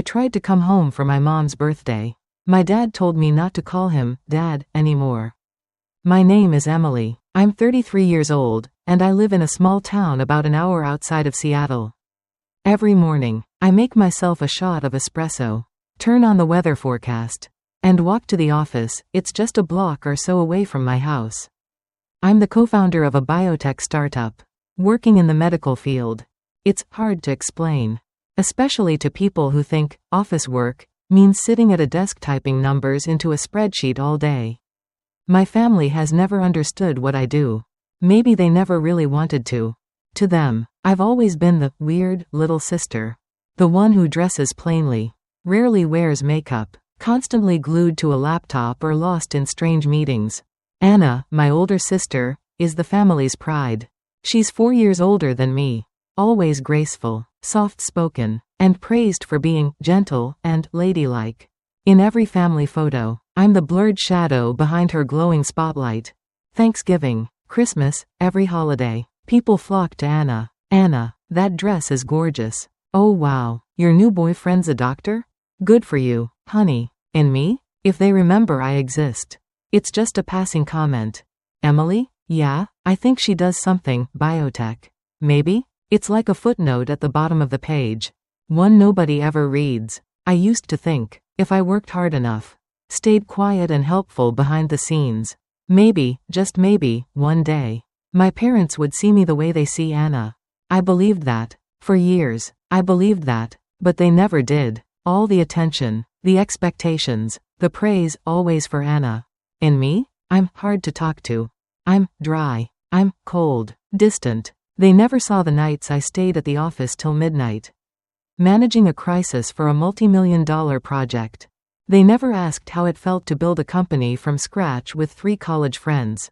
I tried to come home for my mom's birthday. My dad told me not to call him Dad anymore. My name is Emily. I'm 33 years old, and I live in a small town about an hour outside of Seattle. Every morning, I make myself a shot of espresso, turn on the weather forecast, and walk to the office. It's just a block or so away from my house. I'm the co-founder of a biotech startup, working in the medical field. It's hard to explain, especially to people who think office work means sitting at a desk typing numbers into a spreadsheet all day. My family has never understood what I do. Maybe they never really wanted to. To them, I've always been the weird little sister. The one who dresses plainly, rarely wears makeup, constantly glued to a laptop or lost in strange meetings. Anna, my older sister, is the family's pride. She's 4 years older than me. Always graceful, soft-spoken, and praised for being gentle and ladylike. In every family photo, I'm the blurred shadow behind her glowing spotlight. Thanksgiving, Christmas, every holiday, people flock to Anna. Anna, that dress is gorgeous. Oh wow, your new boyfriend's a doctor? Good for you, honey. And me? If they remember I exist. It's just a passing comment. Emily? Yeah, I think she does something, biotech. Maybe? It's like a footnote at the bottom of the page. One nobody ever reads. I used to think, if I worked hard enough, stayed quiet and helpful behind the scenes, maybe, just maybe, one day, my parents would see me the way they see Anna. I believed that. For years, I believed that, but they never did. All the attention, the expectations, the praise, always for Anna. And me? I'm hard to talk to. I'm dry. I'm cold, distant. They never saw the nights I stayed at the office till midnight, managing a crisis for a multi-million-dollar project. They never asked how it felt to build a company from scratch with 3 college friends.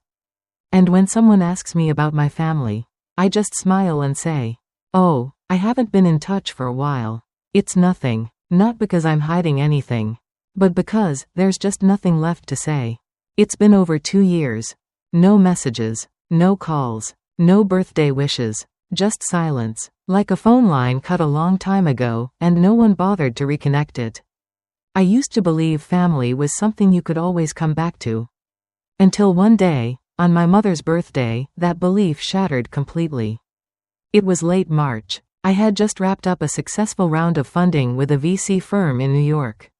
And when someone asks me about my family, I just smile and say, "Oh, I haven't been in touch for a while." It's nothing, not because I'm hiding anything, but because there's just nothing left to say. It's been over 2 years. No messages, no calls, no birthday wishes, just silence, like a phone line cut a long time ago and no one bothered to reconnect it. I used to believe family was something you could always come back to. Until one day, on my mother's birthday, that belief shattered completely. It was late March. I had just wrapped up a successful round of funding with a VC firm in New York.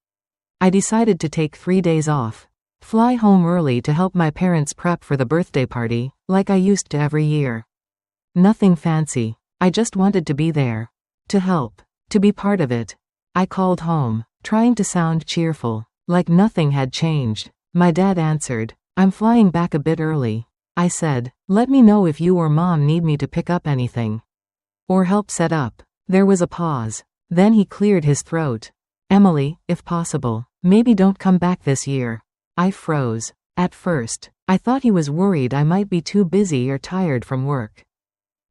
I decided to take 3 days off, fly home early to help my parents prep for the birthday party, like I used to every year. Nothing fancy. I just wanted to be there. To help. To be part of it. I called home, trying to sound cheerful, like nothing had changed. My dad answered, "I'm flying back a bit early." I said, "Let me know if you or mom need me to pick up anything. Or help set up." There was a pause. Then he cleared his throat. "Emily, if possible, maybe don't come back this year." I froze. At first, I thought he was worried I might be too busy or tired from work.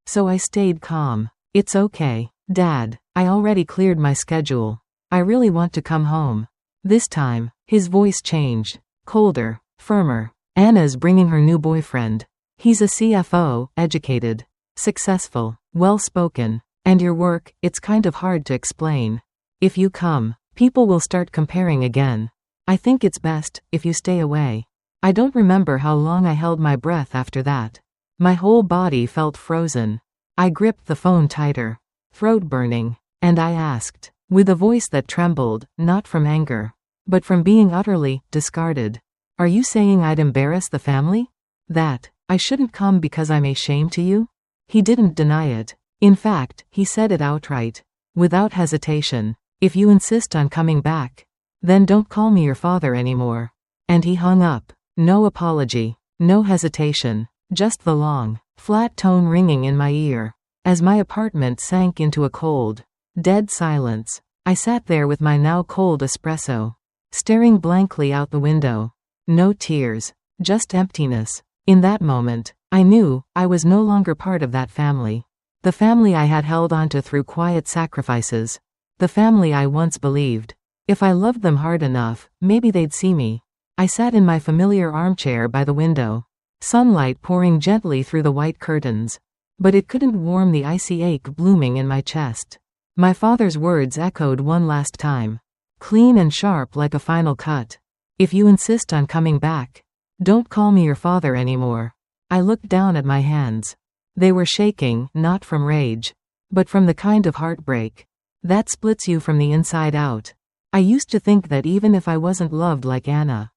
So I stayed calm. "It's okay, Dad. I already cleared my schedule. I really want to come home." This time, his voice changed. Colder, firmer. "Anna's bringing her new boyfriend. He's a CFO, educated, successful, well-spoken. And your work, it's kind of hard to explain. If you come, people will start comparing again. I think it's best if you stay away." I don't remember how long I held my breath after that. My whole body felt frozen. I gripped the phone tighter, throat burning, and I asked, with a voice that trembled, not from anger, but from being utterly discarded, "Are you saying I'd embarrass the family? That I shouldn't come because I'm a shame to you?" He didn't deny it. In fact, he said it outright, without hesitation. "If you insist on coming back, then don't call me your father anymore." And he hung up. No apology, no hesitation, just the long, flat tone ringing in my ear. As my apartment sank into a cold, dead silence, I sat there with my now cold espresso, staring blankly out the window. No tears, just emptiness. In that moment, I knew I was no longer part of that family. The family I had held onto through quiet sacrifices. The family I once believed, if I loved them hard enough, maybe they'd see me. I sat in my familiar armchair by the window, sunlight pouring gently through the white curtains, but it couldn't warm the icy ache blooming in my chest. My father's words echoed one last time. Clean and sharp like a final cut. If you insist on coming back, don't call me your father anymore. I looked down at my hands. They were shaking, not from rage, but from the kind of heartbreak that splits you from the inside out. I used to think that even if I wasn't loved like Anna,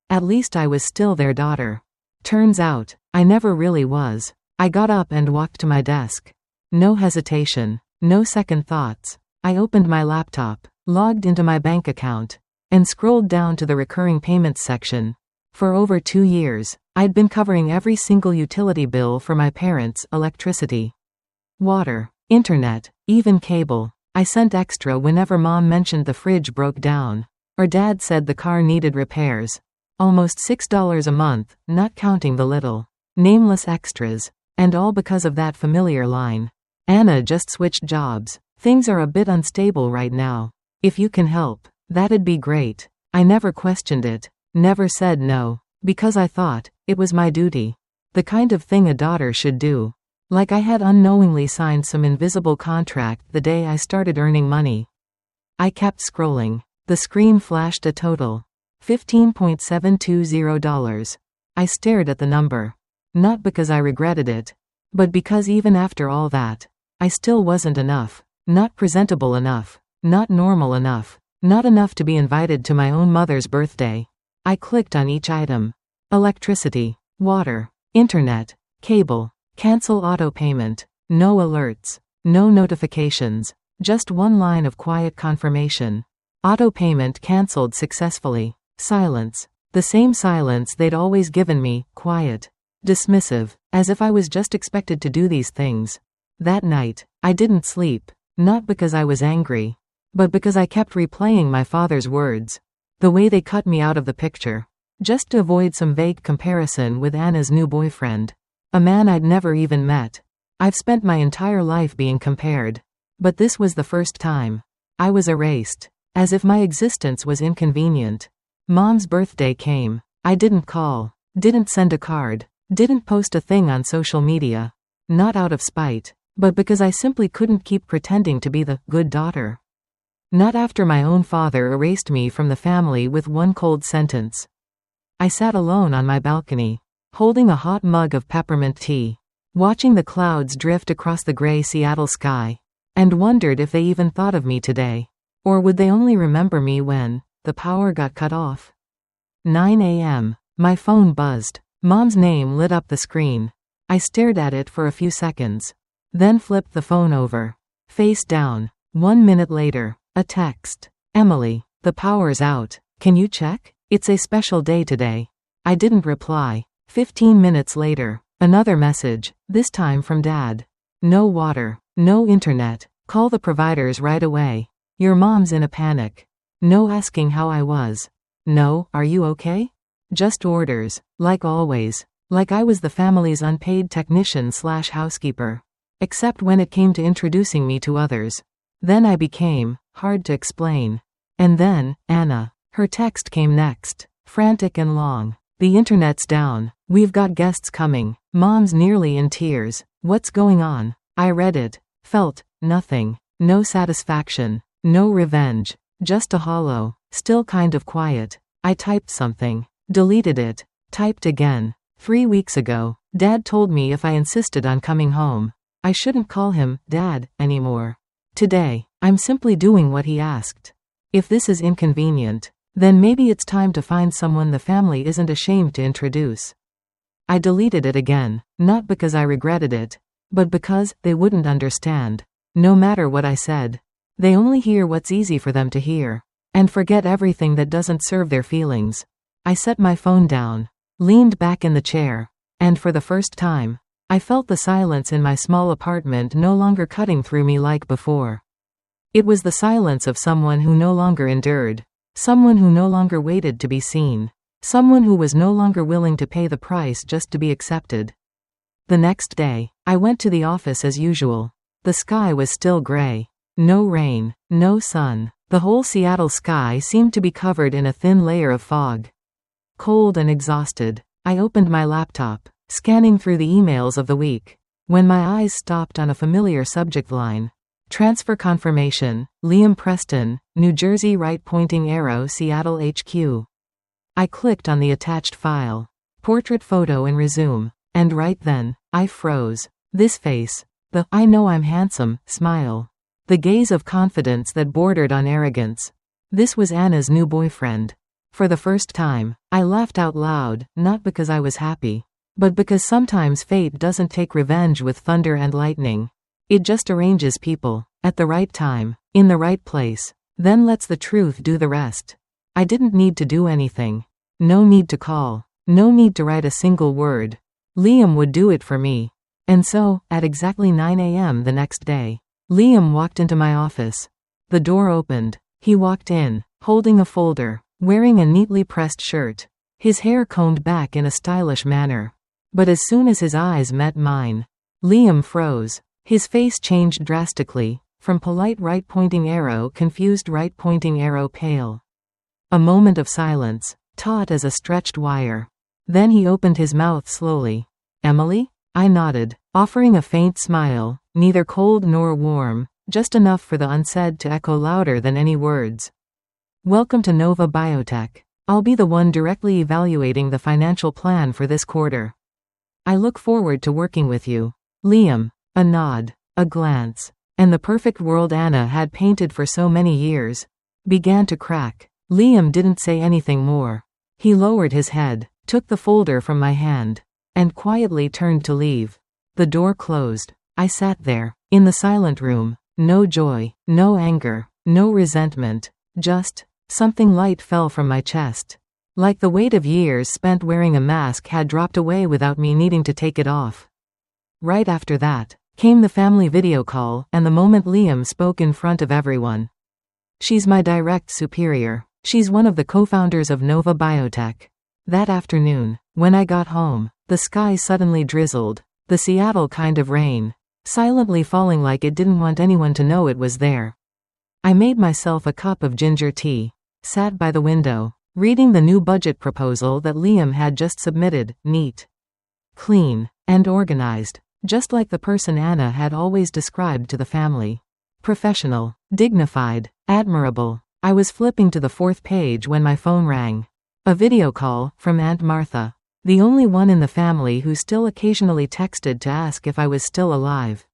at least I was still their daughter. Turns out, I never really was. I got up and walked to my desk. No hesitation, no second thoughts. I opened my laptop, logged into my bank account, and scrolled down to the recurring payments section. For over 2 years, I'd been covering every single utility bill for my parents: electricity, water, internet, even cable. I sent extra whenever Mom mentioned the fridge broke down, or Dad said the car needed repairs. Almost $6 a month, not counting the little, nameless extras. And all because of that familiar line. Anna just switched jobs. Things are a bit unstable right now. If you can help, that'd be great. I never questioned it, never said no, because I thought it was my duty. The kind of thing a daughter should do. Like I had unknowingly signed some invisible contract the day I started earning money. I kept scrolling. The screen flashed a total $15.720. I stared at the number. Not because I regretted it, but because even after all that, I still wasn't enough. Not presentable enough. Not normal enough. Not enough to be invited to my own mother's birthday. I clicked on each item. Electricity, water, internet, cable, cancel auto payment. No alerts. No notifications. Just one line of quiet confirmation. Auto payment canceled successfully. Silence. The same silence they'd always given me, quiet. Dismissive, as if I was just expected to do these things. That night, I didn't sleep, not because I was angry, but because I kept replaying my father's words. The way they cut me out of the picture, just to avoid some vague comparison with Anna's new boyfriend. A man I'd never even met. I've spent my entire life being compared. But this was the first time. I was erased, as if my existence was inconvenient. Mom's birthday came. I didn't call, didn't send a card. Didn't post a thing on social media. Not out of spite, but because I simply couldn't keep pretending to be the good daughter. Not after my own father erased me from the family with one cold sentence. I sat alone on my balcony, holding a hot mug of peppermint tea, watching the clouds drift across the gray Seattle sky, and wondered if they even thought of me today. Or would they only remember me when the power got cut off? 9 a.m. My phone buzzed. Mom's name lit up the screen. I stared at it for a few seconds, then flipped the phone over. Face down. 1 minute later, a text. Emily, the power's out. Can you check? It's a special day today. I didn't reply. 15 minutes later, another message, this time from Dad. No water, no internet. Call the providers right away. Your mom's in a panic. No asking how I was. No, are you okay? Just orders, like always, like I was the family's unpaid technician/housekeeper. Except when it came to introducing me to others. Then I became hard to explain. And then, Anna. Her text came next, frantic and long. The internet's down. We've got guests coming. Mom's nearly in tears. What's going on? I read it. Felt nothing. No satisfaction. No revenge. Just a hollow, still kind of quiet. I typed something. Deleted it. Typed again. 3 weeks ago, Dad told me if I insisted on coming home, I shouldn't call him Dad anymore. Today, I'm simply doing what he asked. If this is inconvenient, then maybe it's time to find someone the family isn't ashamed to introduce. I deleted it again, not because I regretted it, but because they wouldn't understand. No matter what I said, they only hear what's easy for them to hear, and forget everything that doesn't serve their feelings. I set my phone down, leaned back in the chair, and for the first time, I felt the silence in my small apartment no longer cutting through me like before. It was the silence of someone who no longer endured, someone who no longer waited to be seen, someone who was no longer willing to pay the price just to be accepted. The next day, I went to the office as usual. The sky was still gray. No rain, no sun. The whole Seattle sky seemed to be covered in a thin layer of fog. Cold and exhausted, I opened my laptop, scanning through the emails of the week, when my eyes stopped on a familiar subject line. Transfer confirmation, Liam Preston, New Jersey right pointing arrow Seattle HQ. I clicked on the attached file. Portrait photo and resume. And right then, I froze. This face. The "I know I'm handsome" smile. The gaze of confidence that bordered on arrogance. This was Anna's new boyfriend. For the first time, I laughed out loud, not because I was happy, but because sometimes fate doesn't take revenge with thunder and lightning. It just arranges people, at the right time, in the right place, then lets the truth do the rest. I didn't need to do anything. No need to call. No need to write a single word. Liam would do it for me. And so, at exactly 9 a.m. the next day, Liam walked into my office. The door opened. He walked in, holding a folder, wearing a neatly pressed shirt, his hair combed back in a stylish manner. But as soon as his eyes met mine, Liam froze. His face changed drastically, from polite right-pointing arrow confused right-pointing arrow pale. A moment of silence, taut as a stretched wire. Then he opened his mouth slowly. "Emily?" I nodded, offering a faint smile, neither cold nor warm, just enough for the unsaid to echo louder than any words. "Welcome to Nova Biotech. I'll be the one directly evaluating the financial plan for this quarter. I look forward to working with you." Liam. A nod, a glance, and the perfect world Anna had painted for so many years began to crack. Liam didn't say anything more. He lowered his head, took the folder from my hand, and quietly turned to leave. The door closed. I sat there, in the silent room, no joy, no anger, no resentment, just something light fell from my chest. Like the weight of years spent wearing a mask had dropped away without me needing to take it off. Right after that, came the family video call and the moment Liam spoke in front of everyone. "She's my direct superior. She's one of the co-founders of Nova Biotech." That afternoon, when I got home, the sky suddenly drizzled, the Seattle kind of rain, silently falling like it didn't want anyone to know it was there. I made myself a cup of ginger tea, sat by the window, reading the new budget proposal that Liam had just submitted, neat, clean, and organized. Just like the person Anna had always described to the family. Professional, dignified, admirable. I was flipping to the 4th page when my phone rang. A video call, from Aunt Martha. The only one in the family who still occasionally texted to ask if I was still alive.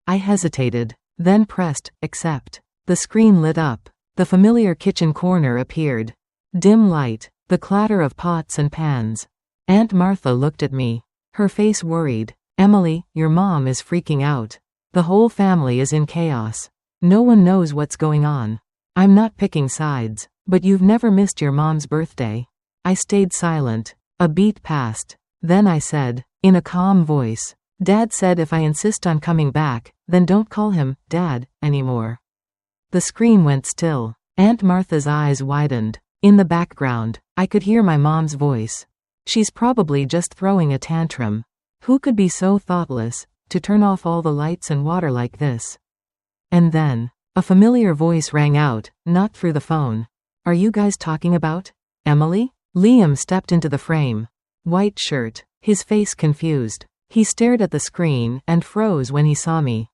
I hesitated, then pressed, accept. The screen lit up. The familiar kitchen corner appeared. Dim light, the clatter of pots and pans. Aunt Martha looked at me. Her face worried. "Emily, your mom is freaking out. The whole family is in chaos. No one knows what's going on. I'm not picking sides, but you've never missed your mom's birthday." I stayed silent. A beat passed. Then I said, in a calm voice, "Dad said if I insist on coming back, then don't call him Dad anymore." The screen went still. Aunt Martha's eyes widened. In the background, I could hear my mom's voice. "She's probably just throwing a tantrum. Who could be so thoughtless, to turn off all the lights and water like this?" And then, a familiar voice rang out, not through the phone. "Are you guys talking about Emily?" Liam stepped into the frame. White shirt, his face confused. He stared at the screen and froze when he saw me.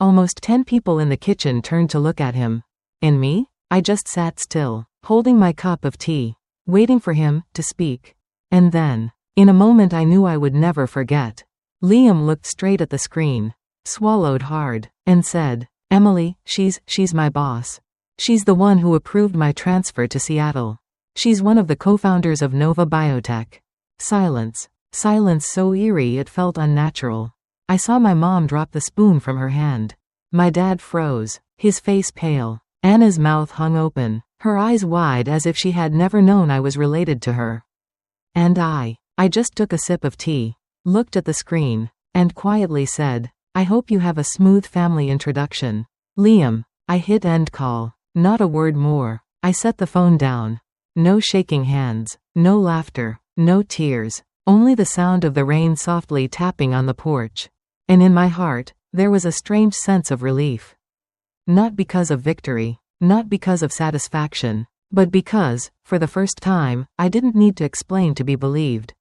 Almost 10 people in the kitchen turned to look at him. And me? I just sat still, holding my cup of tea, waiting for him to speak. And then, in a moment I knew I would never forget, Liam looked straight at the screen, swallowed hard, and said, "Emily, she's my boss. She's the one who approved my transfer to Seattle. She's one of the co-founders of Nova Biotech." Silence. Silence so eerie it felt unnatural. I saw my mom drop the spoon from her hand. My dad froze, his face pale. Anna's mouth hung open, her eyes wide as if she had never known I was related to her. And I just took a sip of tea, looked at the screen, and quietly said, "I hope you have a smooth family introduction, Liam." I hit end call. Not a word more. I set the phone down. No shaking hands, no laughter, no tears, only the sound of the rain softly tapping on the porch. And in my heart, there was a strange sense of relief. Not because of victory, not because of satisfaction, but because, for the first time, I didn't need to explain to be believed.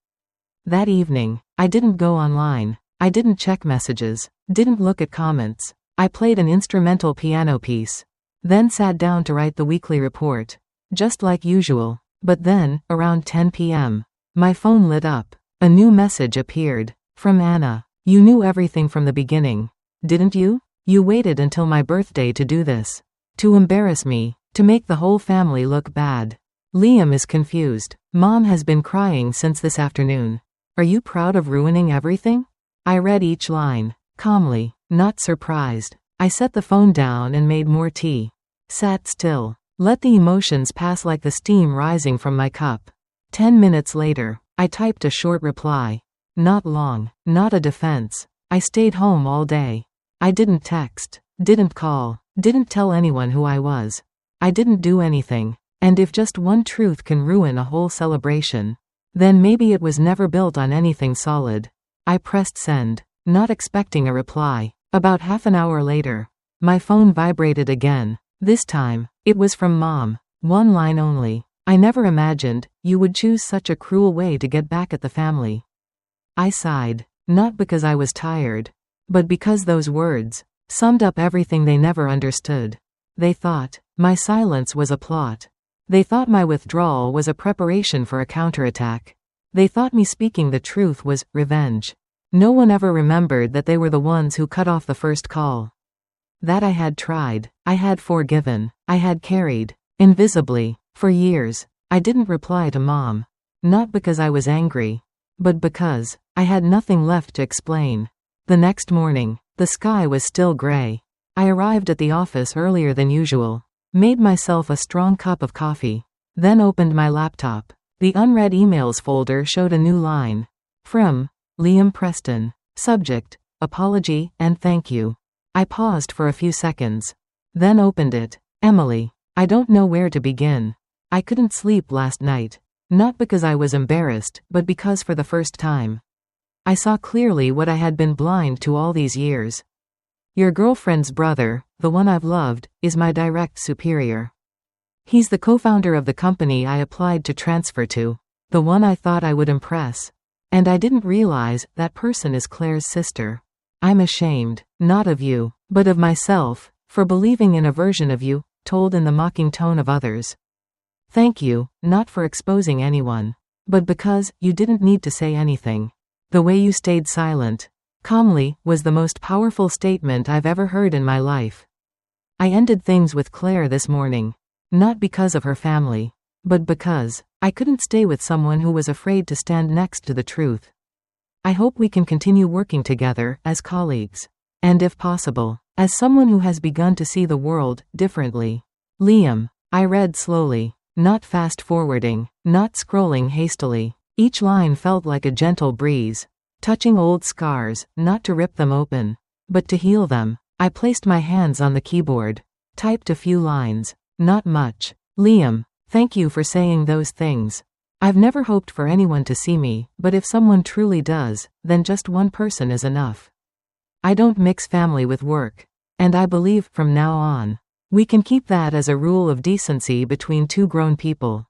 That evening, I didn't go online. I didn't check messages, didn't look at comments. I played an instrumental piano piece. Then sat down to write the weekly report. Just like usual. But then, around 10 p.m., my phone lit up. A new message appeared. From Anna. You knew everything from the beginning, didn't you? You waited until my birthday to do this. To embarrass me. To make the whole family look bad. Liam is confused. Mom has been crying since this afternoon. Are you proud of ruining everything? I read each line. Calmly. Not surprised. I set the phone down and made more tea. Sat still. Let the emotions pass like the steam rising from my cup. 10 minutes later, I typed a short reply. Not long. Not a defense. I stayed home all day. I didn't text. Didn't call. Didn't tell anyone who I was. I didn't do anything. And if just one truth can ruin a whole celebration, then maybe it was never built on anything solid. I pressed send, not expecting a reply. About half an hour later, my phone vibrated again. This time, it was from Mom. One line only. I never imagined you would choose such a cruel way to get back at the family. I sighed, not because I was tired, but because those words summed up everything they never understood. They thought my silence was a plot. They thought my withdrawal was a preparation for a counterattack. They thought me speaking the truth was revenge. No one ever remembered that they were the ones who cut off the first call. That I had tried, I had forgiven, I had carried, invisibly, for years. I didn't reply to Mom. Not because I was angry, but because I had nothing left to explain. The next morning, the sky was still gray. I arrived at the office earlier than usual. Made myself a strong cup of coffee. Then opened my laptop. The unread emails folder showed a new line. From Liam Preston. Subject, apology and thank you. I paused for a few seconds. Then opened it. Emily. I don't know where to begin. I couldn't sleep last night. Not because I was embarrassed, but because for the first time, I saw clearly what I had been blind to all these years. Your girlfriend's brother, the one I've loved, is my direct superior. He's the co-founder of the company I applied to transfer to. The one I thought I would impress. And I didn't realize that person is Claire's sister. I'm ashamed, not of you, but of myself, for believing in a version of you, told in the mocking tone of others. Thank you, not for exposing anyone, but because you didn't need to say anything. The way you stayed silent, calmly, was the most powerful statement I've ever heard in my life. I ended things with Claire this morning. Not because of her family, but because I couldn't stay with someone who was afraid to stand next to the truth. I hope we can continue working together as colleagues. And if possible, as someone who has begun to see the world differently. Liam. I read slowly, not fast-forwarding, not scrolling hastily. Each line felt like a gentle breeze, touching old scars, not to rip them open, but to heal them. I placed my hands on the keyboard, typed a few lines. Not much. Liam, thank you for saying those things. I've never hoped for anyone to see me, but if someone truly does, then just one person is enough. I don't mix family with work. And I believe, from now on, we can keep that as a rule of decency between two grown people.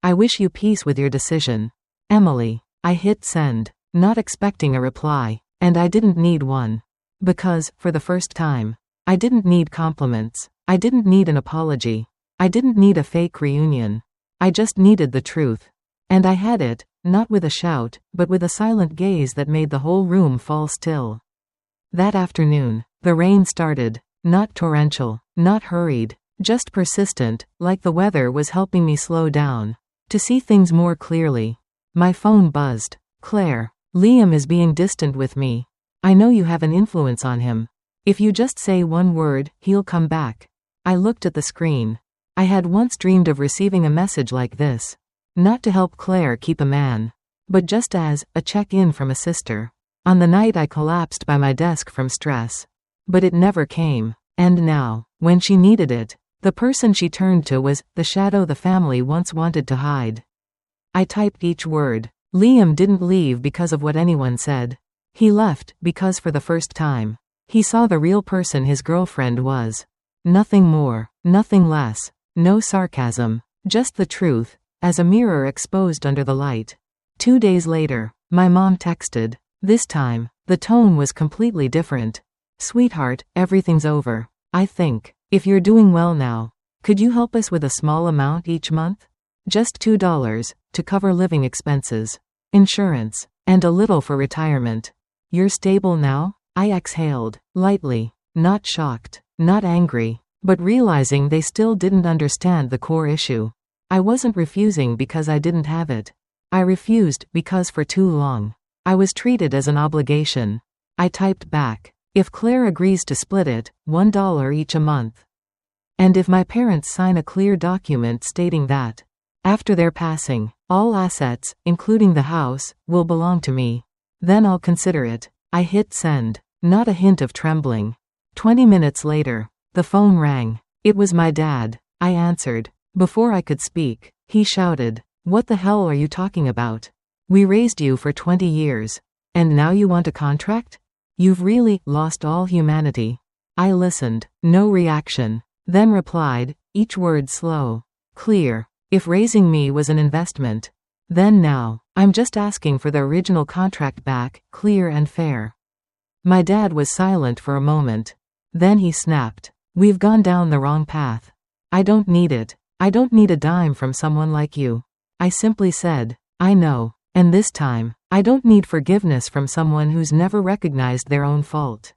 I wish you peace with your decision. Emily. I hit send, not expecting a reply, and I didn't need one. Because, for the first time, I didn't need compliments. I didn't need an apology. I didn't need a fake reunion. I just needed the truth. And I had it, not with a shout, but with a silent gaze that made the whole room fall still. That afternoon, the rain started, not torrential, not hurried, just persistent, like the weather was helping me slow down, to see things more clearly. My phone buzzed. Claire. Liam is being distant with me. I know you have an influence on him. If you just say one word, he'll come back. I looked at the screen. I had once dreamed of receiving a message like this. Not to help Claire keep a man, but just as a check-in from a sister. On the night I collapsed by my desk from stress. But it never came. And now, when she needed it, the person she turned to was the shadow the family once wanted to hide. I typed each word. Liam didn't leave because of what anyone said. He left because for the first time, he saw the real person his girlfriend was. Nothing more, nothing less, no sarcasm, just the truth, as a mirror exposed under the light. 2 days later, my mom texted. This time, the tone was completely different. Sweetheart, everything's over. I think. If you're doing well now, could you help us with a small amount each month? Just $2 to cover living expenses, insurance, and a little for retirement. You're stable now? I exhaled, lightly, not shocked, not angry, but realizing they still didn't understand the core issue. I wasn't refusing because I didn't have it. I refused because for too long, I was treated as an obligation. I typed back, if Claire agrees to split it, $1 each a month. And if my parents sign a clear document stating that, after their passing, all assets, including the house, will belong to me, then I'll consider it. I hit send. Not a hint of trembling. 20 minutes later, the phone rang. It was my dad. I answered. Before I could speak, he shouted, "What the hell are you talking about? We raised you for 20 years. And now you want a contract? You've really lost all humanity." I listened. No reaction. Then replied, each word slow, clear. If raising me was an investment, then now, I'm just asking for the original contract back, clear and fair. My dad was silent for a moment. Then he snapped. We've gone down the wrong path. I don't need it. I don't need a dime from someone like you. I simply said, I know. And this time, I don't need forgiveness from someone who's never recognized their own fault.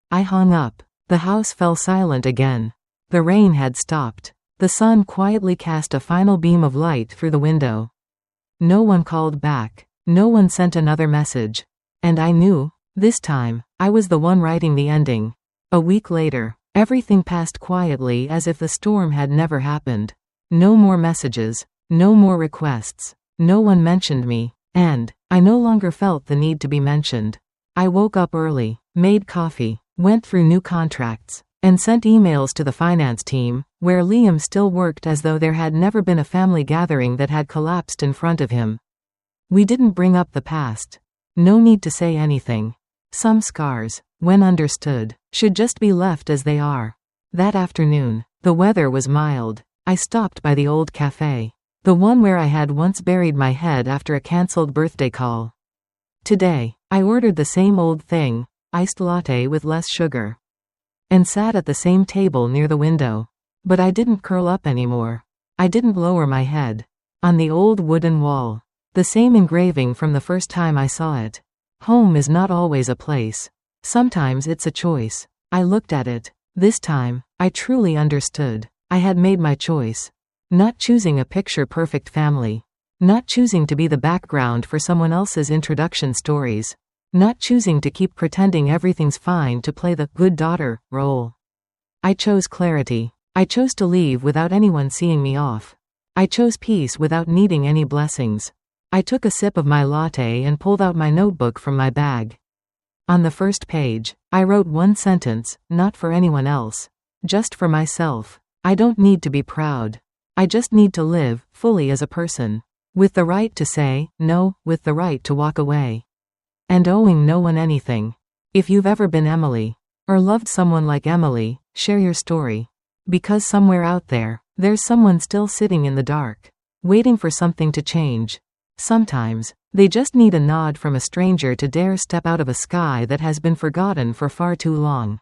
I hung up. The house fell silent again. The rain had stopped. The sun quietly cast a final beam of light through the window. No one called back. No one sent another message. And I knew, this time, I was the one writing the ending. A week later, everything passed quietly as if the storm had never happened. No more messages. No more requests. No one mentioned me. And I no longer felt the need to be mentioned. I woke up early, made coffee, went through new contracts, and sent emails to the finance team, where Liam still worked as though there had never been a family gathering that had collapsed in front of him. We didn't bring up the past. No need to say anything. Some scars, when understood, should just be left as they are. That afternoon, the weather was mild. I stopped by the old cafe, the one where I had once buried my head after a cancelled birthday call. Today, I ordered the same old thing, iced latte with less sugar, and sat at the same table near the window. But I didn't curl up anymore. I didn't lower my head. On the old wooden wall, the same engraving from the first time I saw it. Home is not always a place. Sometimes it's a choice. I looked at it. This time, I truly understood. I had made my choice. Not choosing a picture-perfect family. Not choosing to be the background for someone else's introduction stories. Not choosing to keep pretending everything's fine to play the good daughter role. I chose clarity. I chose to leave without anyone seeing me off. I chose peace without needing any blessings. I took a sip of my latte and pulled out my notebook from my bag. On the first page, I wrote one sentence, not for anyone else. Just for myself. I don't need to be proud. I just need to live, fully as a person. With the right to say, no, with the right to walk away. And owing no one anything. If you've ever been Emily, or loved someone like Emily, share your story. Because somewhere out there, there's someone still sitting in the dark, waiting for something to change. Sometimes, they just need a nod from a stranger to dare step out of a sky that has been forgotten for far too long.